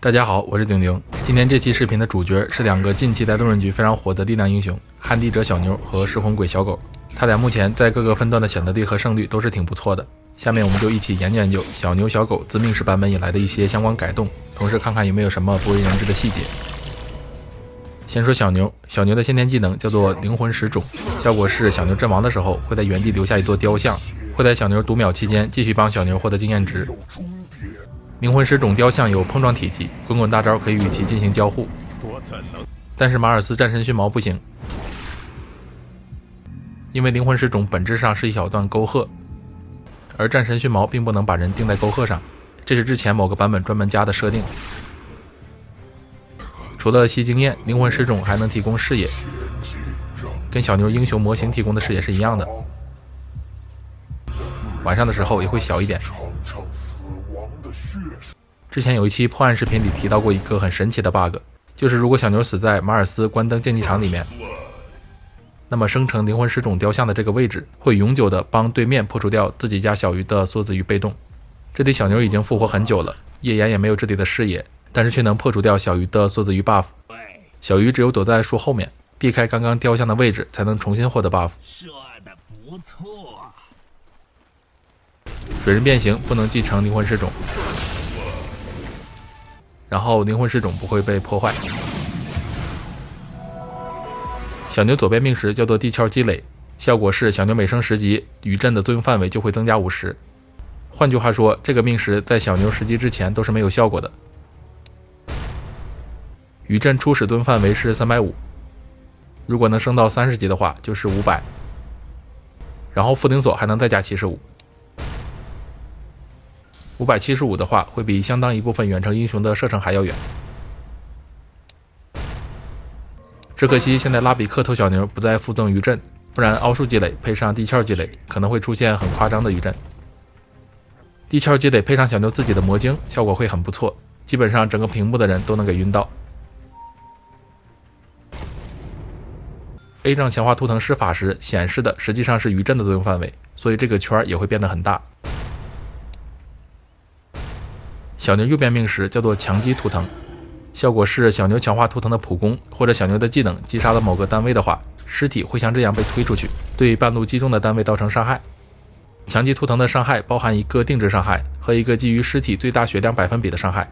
大家好，我是丁丁。今天这期视频的主角是两个近期在路人局非常火的力量英雄，旱地者小牛和失魂鬼小狗。他俩目前在各个分段的选择力和胜率都是挺不错的。下面我们就一起研究研究小牛小狗自命世版本以来的一些相关改动，同时看看有没有什么不为人知的细节。先说小牛，小牛的先天技能叫做灵魂石种，效果是小牛阵亡的时候会在原地留下一座雕像，会在小牛读秒期间继续帮小牛获得经验值。灵魂石种雕像有碰撞体积，滚滚大招可以与其进行交互，但是马尔斯战神须毛不行，因为灵魂石种本质上是一小段沟壑，而战神须毛并不能把人钉在沟壑上，这是之前某个版本专门加的设定。除了吸经验，灵魂石种还能提供视野，跟小牛英雄模型提供的视野是一样的，晚上的时候也会小一点。之前有一期破案视频里提到过一个很神奇的 bug， 就是如果小牛死在马尔斯关灯竞技场里面，那么生成灵魂石种雕像的这个位置会永久的帮对面破除掉自己家小鱼的缩子鱼被动。这里小牛已经复活很久了，夜眼也没有这里的视野，但是却能破除掉小鱼的缩子鱼 buff。 小鱼只有躲在树后面避开刚刚雕像的位置才能重新获得 buff。 说的不错。水人变形不能继承灵魂石种，然后灵魂石种不会被破坏。小牛左边命石叫做地壳积累，效果是小牛每升10级余震的作用范围就会增加50%。换句话说，这个命石在小牛10级之前都是没有效果的。余震初始盾范围是350，如果能升到30级的话就是500，然后副顶锁还能再加75。575的话会比相当一部分远程英雄的射程还要远。只可惜现在拉比克头小牛不再附赠余震，不然凹数积累配上地壳积累可能会出现很夸张的余震。地壳积累配上小牛自己的魔晶，效果会很不错，基本上整个屏幕的人都能给晕到。A 杖强化图腾施法时显示的实际上是余震的作用范围，所以这个圈也会变得很大。小牛右边命石叫做强击图腾，效果是小牛强化图腾的普攻或者小牛的技能击杀了某个单位的话，尸体会像这样被推出去，对半路击中的单位造成伤害。强击图腾的伤害包含一个定制伤害和一个基于尸体最大血量百分比的伤害。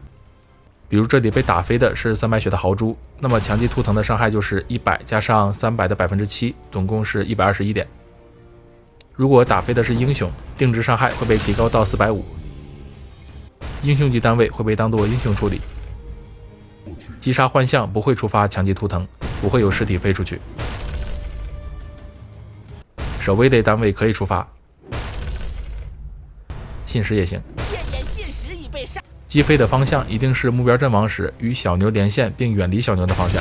比如这里被打飞的是300血的豪猪，那么强击图腾的伤害就是100加上300的7%，总共是121点。如果打飞的是英雄，定制伤害会被提高到450，英雄级单位会被当作英雄处理。击杀幻象不会触发强击图腾，不会有尸体飞出去。守卫类单位可以触发，信使也行。击飞的方向一定是目标阵亡时与小牛连线并远离小牛的方向。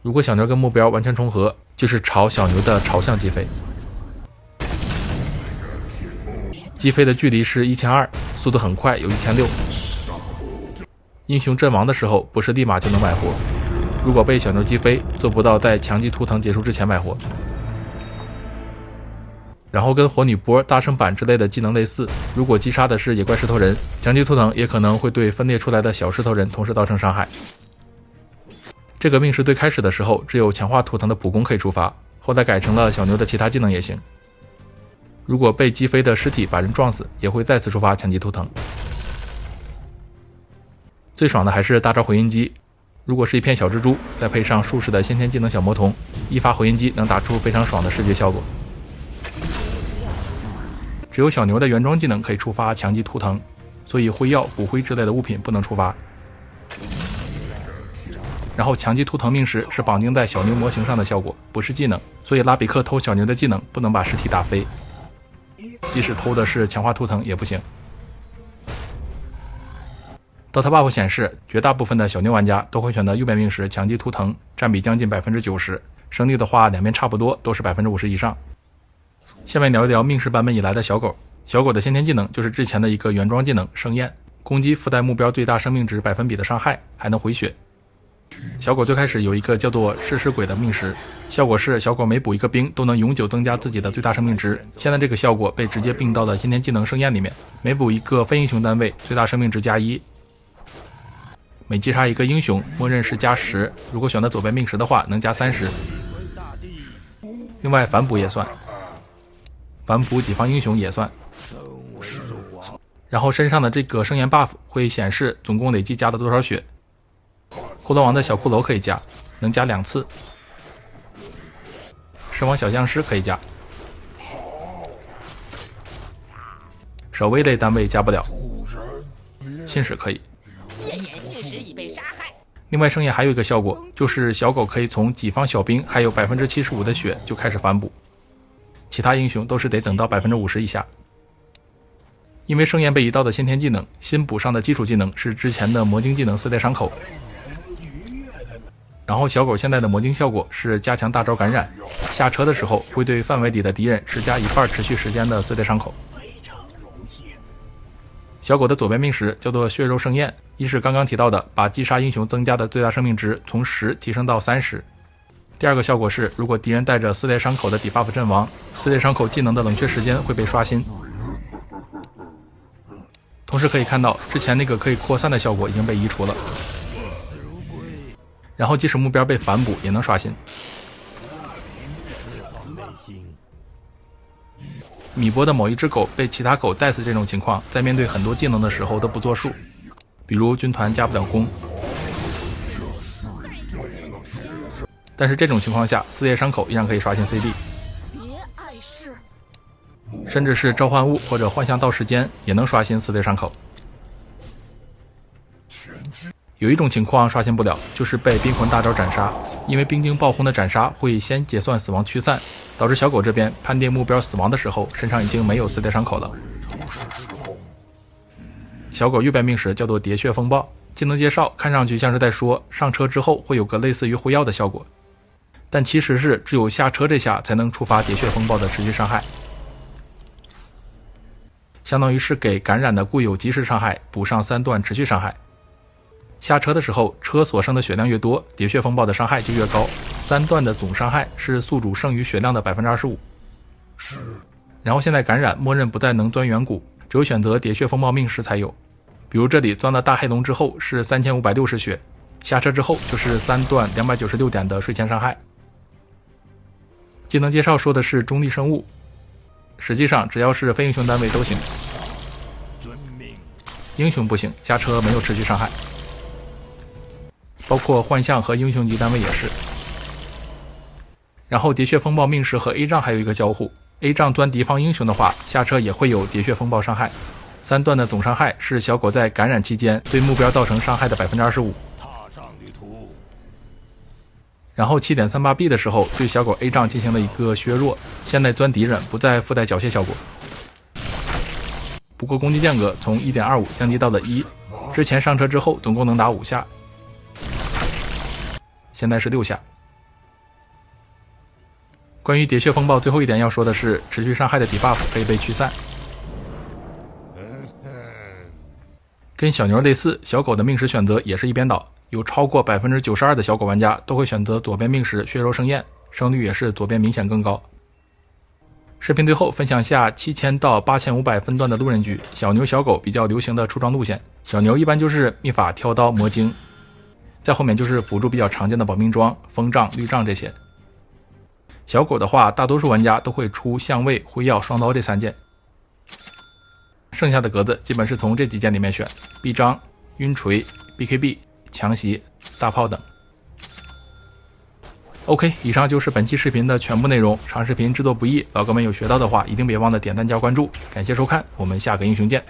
如果小牛跟目标完全重合，就是朝小牛的朝向击飞。击飞的距离是1200，速度很快，有1600。英雄阵亡的时候不是立马就能买活，如果被小牛击飞，做不到在强击图腾结束之前买活。然后跟火女波、大圣板之类的技能类似，如果击杀的是野怪石头人，强击图腾也可能会对分裂出来的小石头人同时造成伤害。这个命石最开始的时候只有强化图腾的普攻可以触发，后来改成了小牛的其他技能也行。如果被击飞的尸体把人撞死，也会再次触发强击图腾。最爽的还是大招回音机，如果是一片小蜘蛛，再配上术士的先天技能小魔童，一发回音机能打出非常爽的视觉效果。只有小牛的原装技能可以触发强击图腾，所以灰药、骨灰之类的物品不能触发。然后强击图腾命石是绑定在小牛模型上的效果，不是技能，所以拉比克偷小牛的技能不能把尸体打飞，即使偷的是强化图腾也不行。DOTA buff 显示，绝大部分的小牛玩家都会选择右边命石强击图腾，占比将近90%，胜率的话两边差不多，都是50%以上。下面聊一聊命石版本以来的小狗。小狗的先天技能就是之前的一个原装技能盛宴，攻击附带目标最大生命值1%的伤害，还能回血。小狗最开始有一个叫做噬尸鬼的命石，效果是小狗每补一个兵都能永久增加自己的最大生命值。现在这个效果被直接并到了先天技能盛宴里面，每补一个非英雄单位最大生命值+1。每击杀一个英雄，默认是加10，如果选择左边命时的话，能加30。另外反补也算，反补己方英雄也算。然后身上的这个圣焰 buff 会显示总共累计加了多少血。骷髅王的小骷髅可以加，能加2次。狮王小僵尸可以加。守卫类单位加不了，信使可以。另外圣焰还有一个效果，就是小狗可以从己方小兵还有 75% 的血就开始反补，其他英雄都是得等到 50% 以下。因为圣焰被移到的先天技能，新补上的基础技能是之前的魔晶技能4代伤口。然后小狗现在的魔晶效果是加强大招感染，下车的时候会对范围里的敌人施加1半持续时间的4代伤口。小狗的左边命时叫做血肉盛宴，一是刚刚提到的把击杀英雄增加的最大生命值从10提升到30。第二个效果是，如果敌人带着4代伤口的debuff阵亡，4代伤口技能的冷却时间会被刷新。同时可以看到，之前那个可以扩散的效果已经被移除了。然后即使目标被反补也能刷新。米波的某一只狗被其他狗带死这种情况，在面对很多技能的时候都不作数，比如军团加不了攻。但是这种情况下，4代伤口依然可以刷新 CD。甚至是召唤物或者幻象到时间也能刷新4代伤口。有一种情况刷新不了，就是被冰魂大招斩杀，因为冰晶爆轰的斩杀会先结算死亡驱散，导致小狗这边判定目标死亡的时候，身上已经没有4代伤口了。小狗右边命时叫做喋血风暴，技能介绍看上去像是在说上车之后会有个类似于护药的效果，但其实是只有下车这下才能触发喋血风暴的持续伤害。相当于是给感染的固有即时伤害补上3段持续伤害。下车的时候，车所剩的血量越多，喋血风暴的伤害就越高，3段的总伤害是宿主剩余血量的 25%。然后现在感染默认不再能钻远古，只有选择喋血风暴命时才有。比如这里钻了大黑龙之后是3560血，下车之后就是3段296点的睡前伤害。技能介绍说的是中立生物，实际上只要是非英雄单位都行，英雄不行，下车没有持续伤害，包括幻象和英雄级单位也是。然后喋血风暴命时和 A 杖还有一个交互， A 杖钻敌方英雄的话，下车也会有喋血风暴伤害，3段的总伤害是小狗在感染期间对目标造成伤害的 25%。然后 7.38B 的时候对小狗 A 杖进行了一个削弱，现在钻敌人不再附带缴械效果。不过攻击间隔从 1.25 降低到了1，之前上车之后总共能打5下，现在是6下。关于喋血风暴最后一点要说的是，持续伤害的 debuff 可以被驱散。跟小牛类似，小狗的命时选择也是一边倒，有超过 92% 的小狗玩家都会选择左边命时血肉盛宴，胜率也是左边明显更高。视频最后分享下7000到8500分段的路人局，小牛小狗比较流行的出装路线。小牛一般就是秘法、挑刀、魔晶，在后面就是辅助比较常见的保命装、风杖、绿杖这些。小狗的话，大多数玩家都会出相位、辉耀、双刀这3件，剩下的格子基本是从这几件里面选，臂章、晕锤、BKB、强袭、大炮等。OK， 以上就是本期视频的全部内容。长视频制作不易，老哥们有学到的话，一定别忘了点赞加关注。感谢收看，我们下个英雄见。